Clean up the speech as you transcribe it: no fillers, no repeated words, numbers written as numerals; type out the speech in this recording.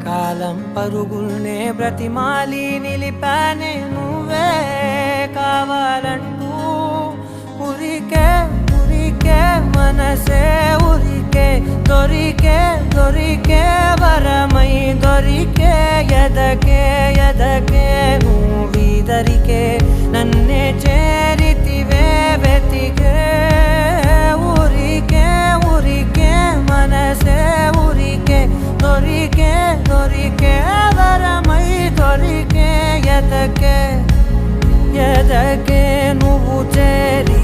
కాలం పరుగుల్నే బ్రతిమాలి నిలిపానే నువ్వే కావాలంటూ ఉరికే ఉరికే మనసే ఉరికే దొరికే దొరికే వరమై దొరికే ఎదకే ఎదకే నువ్వీదరికే నన్నే చేరితివే వెతికే ఊరికే ఊరికే మనసే ఊరికే దొరికే దొరికే వరమై దొరికే ఎదకే ఎదకే నువ్వు చేరి